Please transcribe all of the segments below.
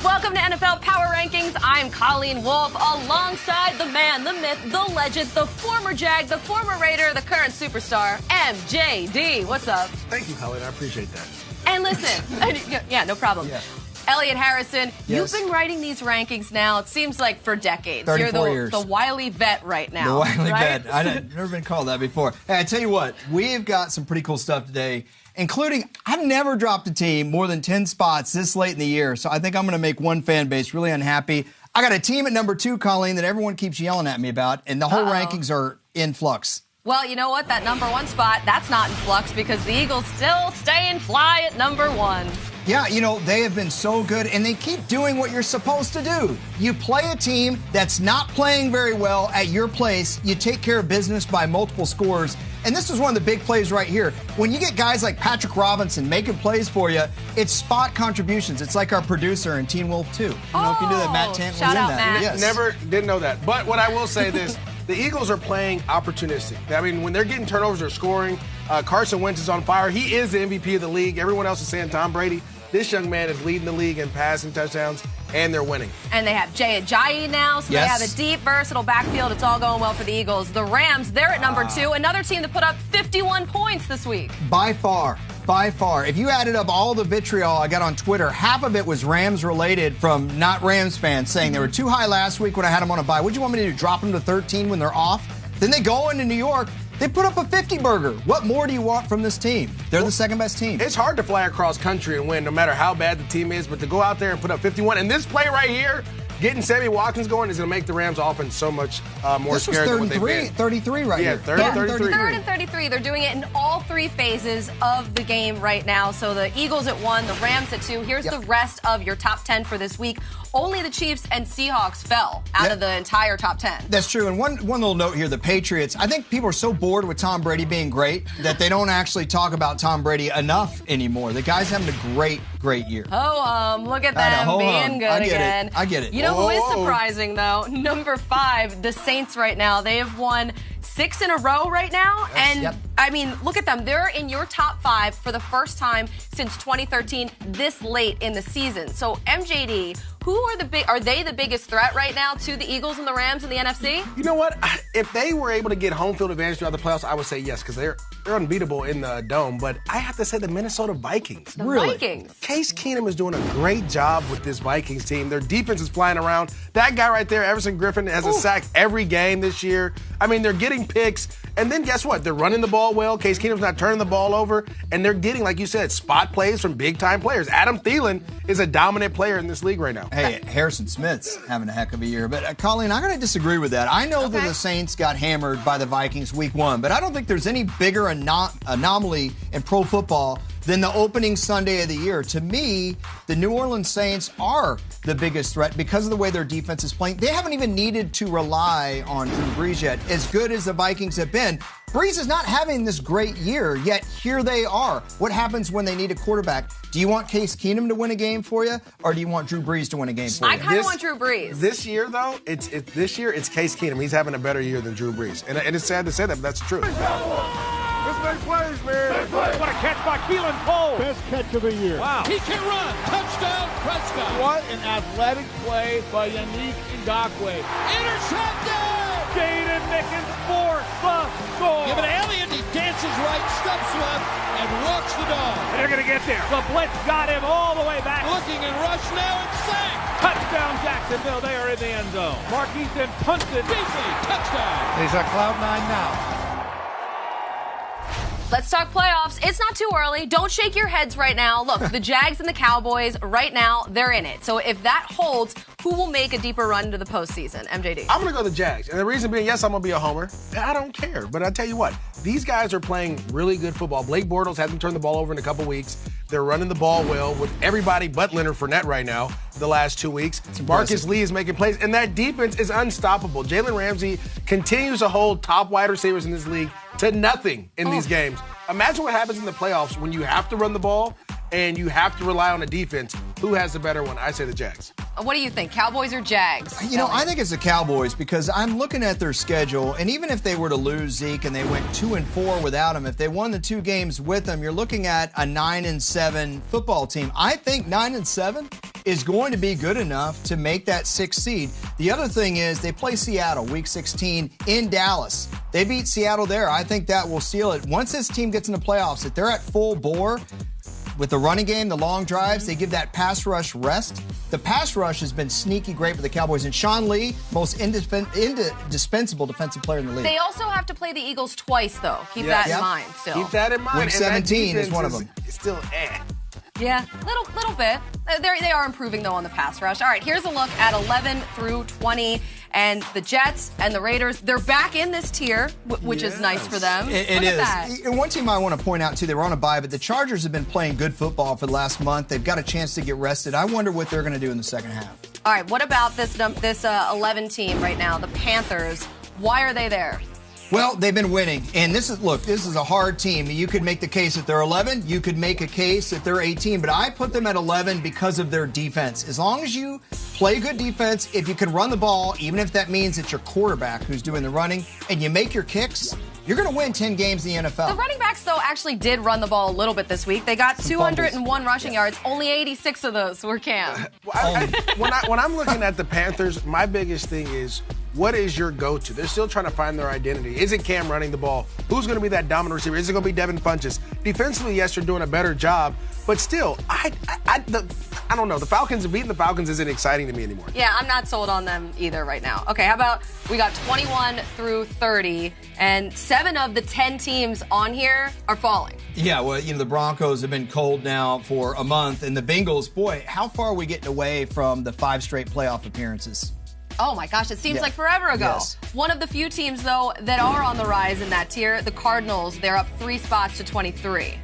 Welcome to NFL Power Rankings. I'm Colleen Wolfe, alongside the man, the myth, the legend, the former Jag, the former Raider, the current superstar, MJD. What's up? Thank you, Colleen. I appreciate that. And listen, yeah, no problem. Yeah. Elliot Harrison, yes. You've been writing these rankings now, it seems like for decades. 34 You're years. the wily vet right now. The wily right? vet. I've never been called that before. Hey, I tell you what, we've got some pretty cool stuff today, including I've never dropped a team more than 10 spots this late in the year, so I think I'm going to make one fan base really unhappy. I got a team at number 2, Colleen, that everyone keeps yelling at me about, and the whole rankings are in flux. Well, you know what? That number 1 spot, that's not in flux because the Eagles still stay and fly at number 1. Yeah, you know, they have been so good, and they keep doing what you're supposed to do. You play a team that's not playing very well at your place. You take care of business by multiple scores. And this is one of the big plays right here. When you get guys like Patrick Robinson making plays for you, it's spot contributions. It's like our producer in Teen Wolf 2. You know if you knew that Matt Tant was in out, that. Matt. Yes. Never didn't know that. But what I will say this, the Eagles are playing opportunistic. I mean, when they're getting turnovers, they're scoring. Carson Wentz is on fire. He is the MVP of the league. Everyone else is saying Tom Brady. This young man is leading the league in passing touchdowns, and they're winning. And they have Jay Ajayi now, so Yes. they have a deep, versatile backfield. It's all going well for the Eagles. The Rams, they're at number 2, another team that put up 51 points this week. By far. If you added up all the vitriol I got on Twitter, half of it was Rams-related from not Rams fans saying they were too high last week when I had them on a bye. What'd you want me to do, drop them to 13 when they're off? Then they go into New York. They put up a 50-burger. What more do you want from this team? They're the second-best team. It's hard to fly across country and win no matter how bad the team is, but to go out there and put up 51, and this play right here, getting Sammy Watkins going is going to make the Rams offense so much more scary than what they've been. 33 right here. Third and 33. Third and 33. They're doing it in all 3 phases of the game right now. So the Eagles at 1, the Rams at 2. Here's the rest of your top 10 for this week. Only the Chiefs and Seahawks fell out of the entire top 10. That's true. And one little note here, the Patriots, I think people are so bored with Tom Brady being great that they don't actually talk about Tom Brady enough anymore. The guy's having a great year. Look at them being good again. I get it. You know who is surprising, though? Number 5, the Saints right now. They have won 6 in a row right now. And, I mean, look at them. They're in your top 5 for the first time since 2013 this late in the season. So, MJD, are they the biggest threat right now to the Eagles and the Rams in the NFC? You know what? If they were able to get home field advantage throughout the playoffs, I would say yes, because they're unbeatable in the Dome. But I have to say the Minnesota Vikings. The Vikings. Case Keenum is doing a great job with this Vikings team. Their defense is flying around. That guy right there, Everson Griffin, has a sack every game this year. I mean, they're getting picks. And then guess what? They're running the ball well. Case Keenum's not turning the ball over. And they're getting, like you said, spot plays from big-time players. Adam Thielen is a dominant player in this league right now. Hey, Harrison Smith's having a heck of a year. But, Colleen, I'm going to disagree with that. I know that the Saints got hammered by the Vikings week 1, but I don't think there's any bigger anomaly in pro football than the opening Sunday of the year. To me, the New Orleans Saints are the biggest threat because of the way their defense is playing. They haven't even needed to rely on Drew Brees yet, as good as the Vikings have been. Brees is not having this great year, yet here they are. What happens when they need a quarterback? Do you want Case Keenum to win a game for you, or do you want Drew Brees to win a game for you? I kind of want Drew Brees. This year, though, it's Case Keenum. He's having a better year than Drew Brees. And it's sad to say that, but that's the truth. Let's make plays, man. What a catch by Keelan Cole. Best catch of the year. Wow. He can run. Touchdown, Prescott. What an athletic play by Yannick Ngakoue. Intercepted. Jaden Mickens for the score. Give it to Elliott. He dances right, steps left, and walks the dog. They're going to get there. The blitz got him all the way back. Looking and rush now and sack. Touchdown Jacksonville. They are in the end zone. Marquise then punts it. Beasley, touchdown. He's at cloud 9 now. Let's talk playoffs. It's not too early. Don't shake your heads right now. Look, the Jags and the Cowboys, right now, they're in it. So if that holds, who will make a deeper run into the postseason? MJD. I'm going to go the Jags. And the reason being, yes, I'm going to be a homer. I don't care. But I tell you what, these guys are playing really good football. Blake Bortles hasn't turned the ball over in a couple weeks. They're running the ball well with everybody but Leonard Fournette right now the last 2 weeks. Marcus Lee is making plays, and that defense is unstoppable. Jalen Ramsey continues to hold top wide receivers in this league to nothing in these games. Imagine what happens in the playoffs when you have to run the ball and you have to rely on a defense. Who has the better one? I say the Jags. What do you think, Cowboys or Jags? You know, I think it's the Cowboys because I'm looking at their schedule, and even if they were to lose Zeke and they went 2-4 without him, if they won the 2 games with him, you're looking at a 9-7 football team. I think 9-7 is going to be good enough to make that 6th seed. The other thing is they play Seattle week 16 in Dallas. They beat Seattle there. I think that will seal it. Once this team gets in the playoffs, if they're at full bore with the running game, the long drives, they give that pass rush rest. The pass rush has been sneaky great for the Cowboys. And Sean Lee, most indispensable defensive player in the league. They also have to play the Eagles twice, though. Keep that in mind still. Keep that in mind. Week 17 is one of them. Still Yeah, little bit. They are improving, though, on the pass rush. All right, here's a look at 11 through 20. And the Jets and the Raiders, they're back in this tier, which is nice for them. It is. And one team I want to point out, too, they were on a bye, but the Chargers have been playing good football for the last month. They've got a chance to get rested. I wonder what they're going to do in the second half. All right, what about this 11 team right now, the Panthers? Why are they there? Well, they've been winning, and this is a hard team. You could make the case that they're 11. You could make a case that they're 18, but I put them at 11 because of their defense. As long as you play good defense, if you can run the ball, even if that means it's your quarterback who's doing the running, and you make your kicks, you're going to win 10 games in the NFL. The running backs, though, actually did run the ball a little bit this week. They got 201 rushing yards. Only 86 of those were Cam. When I'm looking at the Panthers, my biggest thing is, what is your go-to? They're still trying to find their identity. Is it Cam running the ball? Who's going to be that dominant receiver? Is it going to be Devin Funchess? Defensively, yes, they're doing a better job, but still, I don't know. The Falcons, beating the Falcons isn't exciting to me anymore. Yeah, I'm not sold on them either right now. Okay, how about we got 21 through 30, and 7 of the 10 teams on here are falling. Yeah, well, the Broncos have been cold now for a month, and the Bengals, boy, how far are we getting away from the 5 straight playoff appearances? Oh, my gosh, it seems like forever ago. Yes. One of the few teams, though, that are on the rise in that tier, the Cardinals, they're up 3 spots to 23.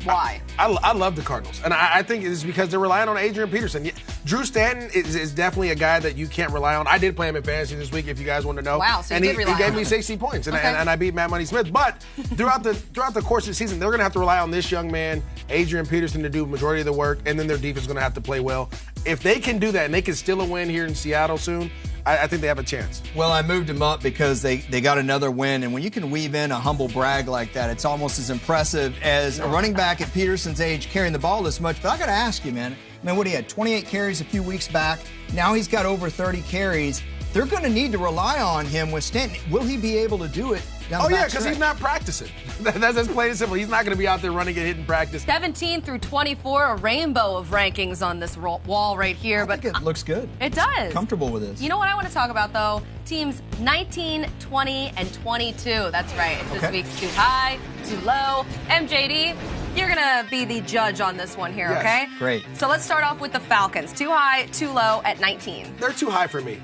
Why? I love the Cardinals, and I think it's because they're relying on Adrian Peterson. Drew Stanton is definitely a guy that you can't rely on. I did play him in fantasy this week, if you guys want to know. Wow, so and you did rely on him. He gave me 60 points, and I beat Matt Money Smith. But throughout the course of the season, they're going to have to rely on this young man, Adrian Peterson, to do the majority of the work, and then their defense is going to have to play well. If they can do that, and they can steal a win here in Seattle soon, I think they have a chance. Well, I moved them up because they got another win, and when you can weave in a humble brag like that, it's almost as impressive as a running back at Peterson's age carrying the ball this much. But I got to ask you, man, what he had 28 carries a few weeks back. Now he's got over 30 carries. They're going to need to rely on him with Stanton. Will he be able to do it? Because he's not practicing. That's plain and simple. He's not going to be out there running and hitting practice. 17 through 24, a rainbow of rankings on this wall right here. I think it looks good. It does. Comfortable with this. You know what I want to talk about, though? Teams 19, 20, and 22. That's right. It's this week's too high, too low. MJD, you're going to be the judge on this one here, okay? Great. So let's start off with the Falcons. Too high, too low at 19. They're too high for me.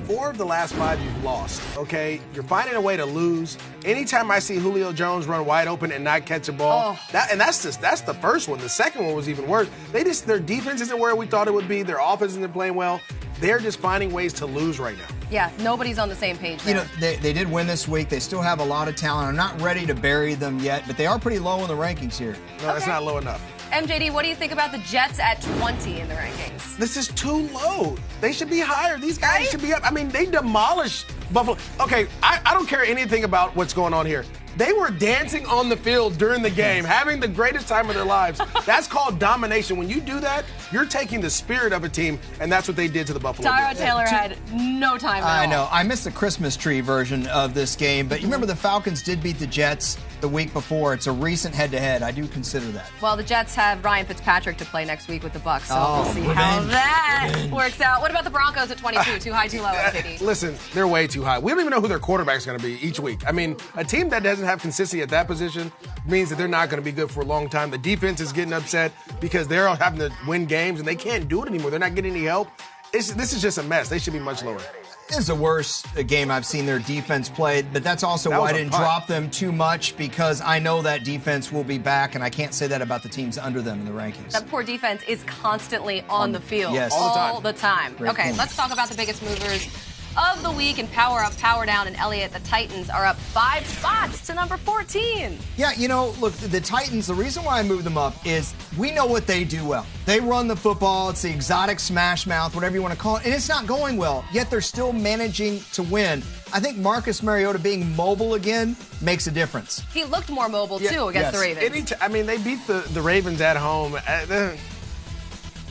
4 of the last 5 you've lost, okay? You're finding a way to lose. Anytime I see Julio Jones run wide open and not catch a ball, that's the first one. The second one was even worse. Their defense isn't where we thought it would be. Their offense isn't playing well. They're just finding ways to lose right now. Yeah, nobody's on the same page there. They did win this week. They still have a lot of talent. I'm not ready to bury them yet, but they are pretty low in the rankings here. No, that's not low enough. MJD, what do you think about the Jets at 20 in the rankings? This is too low. They should be higher. These guys should be up. I mean, they demolished Buffalo. Okay, I don't care anything about what's going on here. They were dancing on the field during the game, having the greatest time of their lives. That's called domination. When you do that, you're taking the spirit of a team, and that's what they did to the Buffalo Bills. Tyrod Taylor had no time at all. I know. I missed the Christmas tree version of this game, but you remember the Falcons did beat the Jets the week before. It's a recent head-to-head. I do consider that. Well, the Jets have Ryan Fitzpatrick to play next week with the Bucs, so we'll see how that works out. What about the Broncos at 22? Too high, too low, MJD? Listen, they're way too high. We don't even know who their quarterback's going to be each week. I mean, a team that doesn't have consistency at that position means that they're not going to be good for a long time. The defense is getting upset because they're having to win games, and they can't do it anymore. They're not getting any help. This is just a mess. They should be much lower. This is the worst game I've seen their defense play, but that's also why I didn't drop them too much, because I know that defense will be back, and I can't say that about the teams under them in the rankings. That poor defense is constantly on the field. Yes. All the time. Great Okay, point. let's talk about the biggest movers of the week and power up, power down. And Elliot, the Titans are up 5 spots to number 14. Yeah, look, the Titans, the reason why I moved them up is we know what they do well. They run the football. It's the exotic smash mouth, whatever you want to call it, and it's not going well, yet they're still managing to win. I think Marcus Mariota being mobile again makes a difference. He looked more mobile, too, against the Ravens. They beat the Ravens at home.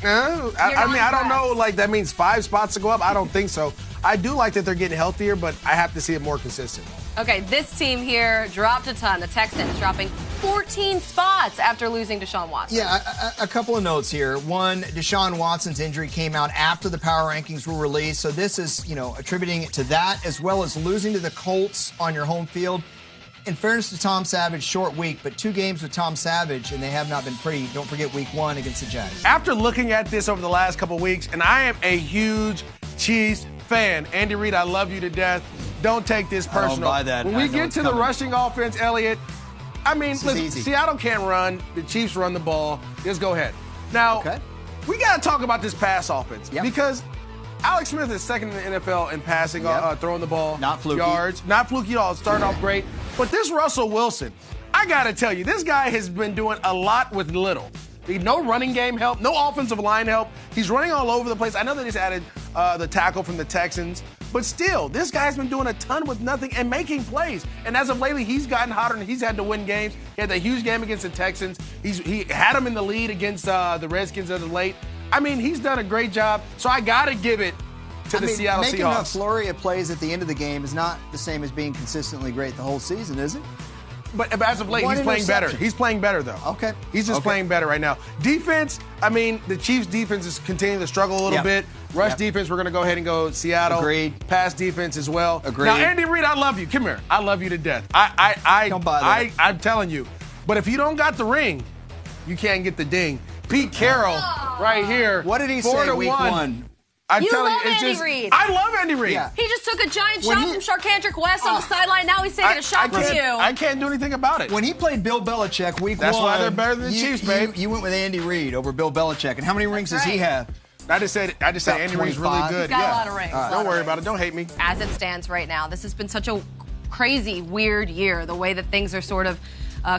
I don't know. Like, that means 5 spots to go up. I don't think so. I do like that they're getting healthier, but I have to see it more consistent. Okay, this team here dropped a ton. The Texans dropping 14 spots after losing Deshaun Watson. Yeah, a couple of notes here. One, Deshaun Watson's injury came out after the power rankings were released, so this is, attributing it to that, as well as losing to the Colts on your home field. In fairness to Tom Savage, short week, but 2 games with Tom Savage, and they have not been pretty. Don't forget week 1 against the Jags. After looking at this over the last couple of weeks, and I am a huge Chiefs fan. Andy Reid, I love you to death. Don't take this personal. I don't buy that. When we get to the rushing offense, Elliot, I mean, listen, Seattle can't run. The Chiefs run the ball. Just go ahead. Now, we got to talk about this pass offense because Alex Smith is second in the NFL in passing, throwing the ball. Not fluky. Yards. Not fluky at all. Started off great. But this Russell Wilson, I got to tell you, this guy has been doing a lot with little. No running game help, no offensive line help. He's running all over the place. I know they just added the tackle from the Texans, but still, this guy's been doing a ton with nothing and making plays. And as of lately, he's gotten hotter and he's had to win games. He had that huge game against the Texans. He had him in the lead against the Redskins as of late. I mean, he's done a great job, so I got to give it to the Seattle Seahawks. Making a flurry of plays at the end of the game is not the same as being consistently great the whole season, is it? But as of late, he's playing better. He's playing better, though. Okay. He's just playing better right now. Defense, I mean, the Chiefs' defense is continuing to struggle a little bit. Rush defense, we're going to go ahead and go Seattle. Agreed. Pass defense as well. Agreed. Now, Andy Reid, I love you. Come here. I love you to death. I'm telling you. But if you don't got the ring, you can't get the ding. Pete Carroll right here. What did he say week 1? I'm you telling love you, it's Andy just, Reid. I love Andy Reid. Yeah. He just took a giant shot from Sharkhandrick West on the sideline. Now he's taking a shot from you. I can't do anything about it. When he played Bill Belichick week 1, that's why they're better than the Chiefs, babe. You went with Andy Reid over Bill Belichick. And how many rings does he have? I just said Andy Reid's really good. He's got a lot of rings. Don't worry about it. Don't hate me. As it stands right now, this has been such a crazy, weird year, the way that things are sort of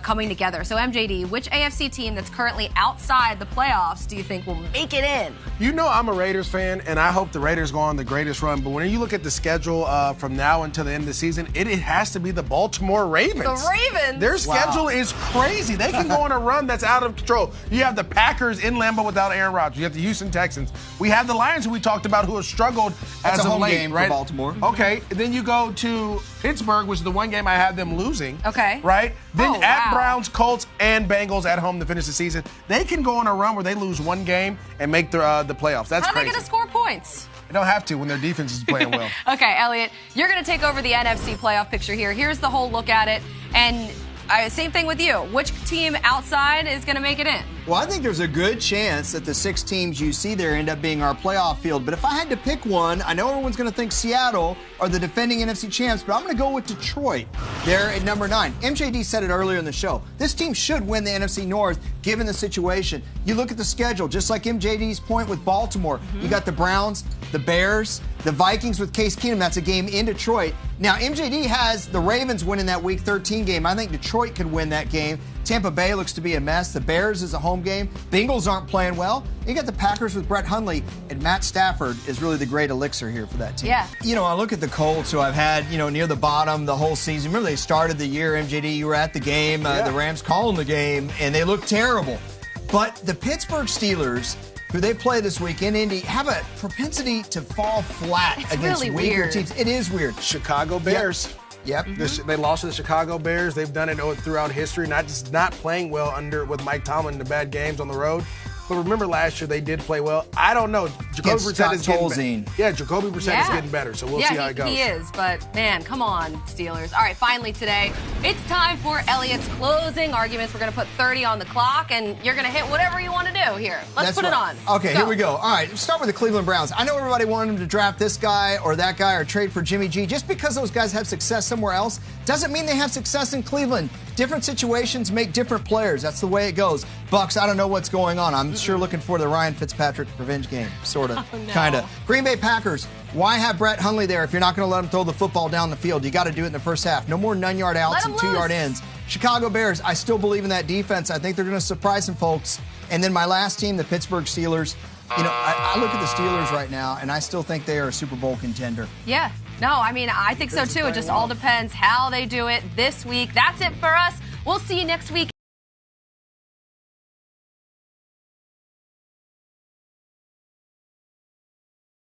coming together. So, MJD, which AFC team that's currently outside the playoffs do you think will make it in? You know I'm a Raiders fan, and I hope the Raiders go on the greatest run. But when you look at the schedule from now until the end of the season, it has to be the Baltimore Ravens. The Ravens? Their schedule is crazy. They can go on a run that's out of control. You have the Packers in Lambeau without Aaron Rodgers. You have the Houston Texans. We have the Lions, who we talked about, who have struggled as of late. Game right? for Baltimore. Okay. Then you go to Pittsburgh, which is the one game I had them losing. Okay. Right? Then at Browns, Colts, and Bengals at home to finish the season. They can go on a run where they lose one game and make the playoffs. That's crazy. How are they going to score points? They don't have to when their defense is playing well. Okay, Elliot, you're going to take over the NFC playoff picture here. Here's the whole look at it. And same thing with you. Which team outside is going to make it in? Well, I think there's a good chance that the 6 teams you see there end up being our playoff field. But if I had to pick one, I know everyone's going to think Seattle are the defending NFC champs, but I'm going to go with Detroit. They're at number 9. MJD said it earlier in the show. This team should win the NFC North, given the situation. You look at the schedule, just like MJD's point with Baltimore. You got the Browns, the Bears, the Vikings with Case Keenum. That's a game in Detroit. Now, MJD has the Ravens winning that Week 13 game. I think Detroit could win that game. Tampa Bay looks to be a mess. The Bears is a home game. Bengals aren't playing well. You got the Packers with Brett Hundley, and Matt Stafford is really the great elixir here for that team. Yeah. You know, I look at the Colts, who I've had, near the bottom the whole season. Remember, they started the year, MJD, you were at the game, the Rams calling the game, and they looked terrible. But the Pittsburgh Steelers, who they play this week in Indy, have a propensity to fall flat against really weaker weird. teams. It is weird. Chicago Bears. Yep. They lost to the Chicago Bears. They've done it throughout history, not playing well with Mike Tomlin in the bad games on the road. But remember last year they did play well. I don't know. Jacoby Brissett is getting better. Yeah, Jacoby Brissett is getting better, so we'll see how it goes. He is, but man, come on, Steelers. All right, finally today, it's time for Elliot's closing arguments. We're going to put 30 on the clock, and you're going to hit whatever you want to do here. Let's put it on. Okay, here we go. All right, start with the Cleveland Browns. I know everybody wanted them to draft this guy or that guy or trade for Jimmy G. Just because those guys have success somewhere else doesn't mean they have success in Cleveland. Different situations make different players. That's the way it goes. Bucks, I don't know what's going on. I'm sure looking for the Ryan Fitzpatrick revenge game, sort of, kind of. Green Bay Packers, why have Brett Hundley there if you're not going to let him throw the football down the field? You got to do it in the first half. No more none-yard outs and 2-yard ends. Chicago Bears, I still believe in that defense. I think they're going to surprise some folks. And then my last team, the Pittsburgh Steelers. I look at the Steelers right now, and I still think they are a Super Bowl contender. Yeah. No, I mean, I think so, too. It just all depends how they do it this week. That's it for us. We'll see you next week.